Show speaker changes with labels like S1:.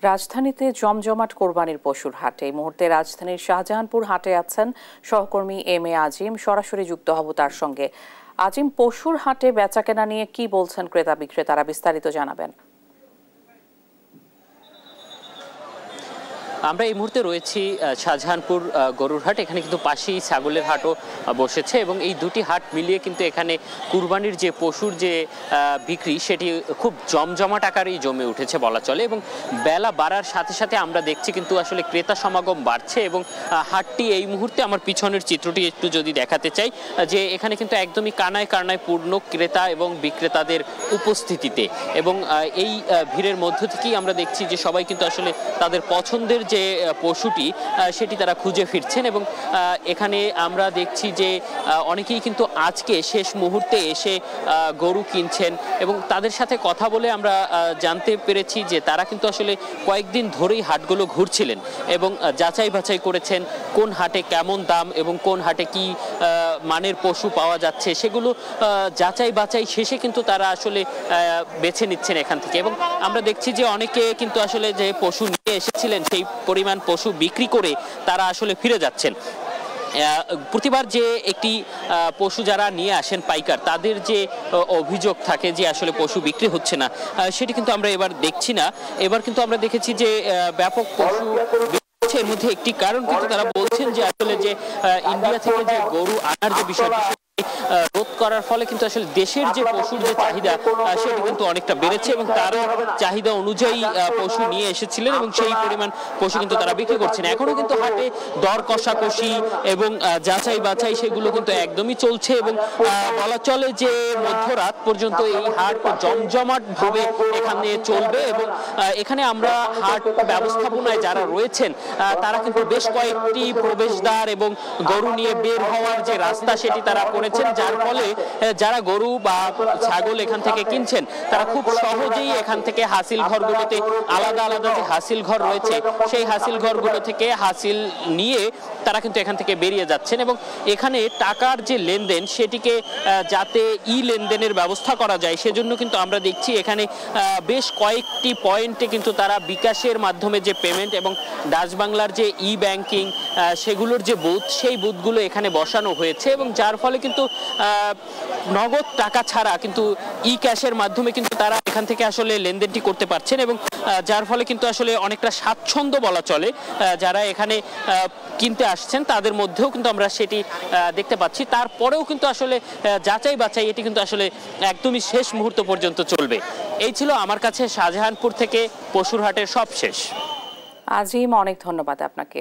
S1: রাজধানীতে জমজমাট কোরবানির পশুর হাট। এই মুহূর্তে রাজধানীর শাহজাহানপুর হাটে আছেন সহকর্মী এম.এ. আজিম। সরাসরি যুক্ত হব তার সঙ্গে। আজিম, পশুর হাটে বেচাকেনা নিয়ে কি বলছেন ক্রেতা বিক্রেতারা, বিস্তারিত জানাবেন।
S2: আমরা এই মুহূর্তে রয়েছি শাহজাহানপুর গরুর হাট। এখানে কিন্তু পাশেই ছাগলের হাটও বসেছে এবং এই দুটি হাট মিলিয়ে কিন্তু এখানে কুরবানির যে পশুর যে বিক্রি সেটি খুব জমজমাট আকারেই জমে উঠেছে বলা চলে। এবং বেলা বাড়ার সাথে সাথে আমরা দেখছি কিন্তু আসলে ক্রেতা সমাগম বাড়ছে এবং হাটটি এই মুহূর্তে আমার পিছনের চিত্রটি একটু যদি দেখাতে চাই, যে এখানে কিন্তু একদমই কানায় কানায় পূর্ণ ক্রেতা এবং বিক্রেতাদের উপস্থিতিতে। এবং এই ভিড়ের মধ্য থেকেই আমরা দেখছি যে সবাই কিন্তু আসলে তাদের পছন্দের যে পশুটি সেটি তারা খুঁজে ফিরছেন। এবং এখানে আমরা দেখছি যে অনেকেই কিন্তু আজকে শেষ মুহূর্তে এসে গরু কিনছেন এবং তাদের সাথে কথা বলে আমরা জানতে পেরেছি যে তারা কিন্তু আসলে কয়েকদিন ধরেই হাটগুলো ঘুরছিলেন এবং যাচাই বাছাই করেছেন কোন হাটে কেমন দাম এবং কোন হাটে কি মানের পশু পাওয়া যাচ্ছে, সেগুলো যাচাই বাছাই শেষে কিন্তু তারা আসলে বেছে নিচ্ছেন এখান থেকে। এবং আমরা দেখছি যে অনেকে কিন্তু আসলে যে পশু নিয়ে এসেছিলেন সেই পরিমাণ পশু বিক্রি করে তারা আসলে ফিরে যাচ্ছেন। প্রতিবার যে একটি পশু যারা নিয়ে আসেন পাইকার, তাদের যে অভিযোগ থাকে যে আসলে পশু বিক্রি হচ্ছে না, সেটি কিন্তু আমরা এবার দেখছি না। এবার কিন্তু আমরা দেখেছি যে ব্যাপক পশু এর মধ্যে একটি কারণ কিন্তু তারা বলছেন যে আসলে যে ইন্ডিয়া থেকে যে গরু আনার যে বিষয়টি রোধ করার ফলে কিন্তু আসলে দেশের যে পশুর যে চাহিদা সেটি কিন্তু অনেকটা বেড়েছে এবং তার চাহিদা অনুযায়ী পশু নিয়ে এসেছিলেন এবং সেই পরিমাণ পশু কিন্তু তারা বিক্রি করছেন। এখনো কিন্তু হাটে দর কষাকষি এবং যাচাই বাছাই সেগুলো কিন্তু একদমই চলছে এবং বলা চলে যে মধ্যরাত পর্যন্ত এই হাট জমজমাট ভাবে এখানে চলবে। এবং এখানে আমরা হাট ব্যবস্থাপনায় যারা রয়েছেন তারা কিন্তু বেশ কয়েকটি প্রবেশদ্বার এবং গরু নিয়ে বের হওয়ার যে রাস্তা সেটি তারা করেছেন, যার ফলে যারা গরু বা ছাগল এখান থেকে কিনছেন তারা খুব সহজেই এখান থেকে হাসিল ঘরগুলোতে আলাদা আলাদা যে হাসিল ঘর রয়েছে সেই হাসিল ঘরগুলো থেকে হাসিল নিয়ে তারা কিন্তু এখান থেকে বেরিয়ে যাচ্ছেন। এবং এখানে টাকার যে লেনদেন সেটিকে যাতে লেনদেনের ব্যবস্থা করা যায় সেজন্য কিন্তু আমরা দেখছি এখানে বেশ কয়েকটি পয়েন্টে কিন্তু তারা বিকাশের মাধ্যমে যে পেমেন্ট এবং ডাচ বাংলার যে ব্যাংকিং সেগুলোর যে বুথ, সেই বুথগুলো এখানে বসানো হয়েছে এবং যার ফলে কিন্তু নগদ টাকা ছাড়া কিন্তু ক্যাশের মাধ্যমে কিন্তু তারা এখান থেকে আসলে লেনদেনটি করতে পারছেন এবং যার ফলে কিন্তু আসলে অনেকটা স্বাচ্ছন্দ্য বলা চলে যারা এখানে কিনতে আসছেন তাদের মধ্যেও কিন্তু আমরা সেটি দেখতে পাচ্ছি। তারপরেও কিন্তু আসলে যাচাই বাছাই এটি কিন্তু আসলে একদমই শেষ মুহূর্ত পর্যন্ত চলবে। এই ছিল আমার কাছে শাহজাহানপুর থেকে পশুর হাটের সব শেষ।
S1: আজিম, অনেক ধন্যবাদ আপনাকে।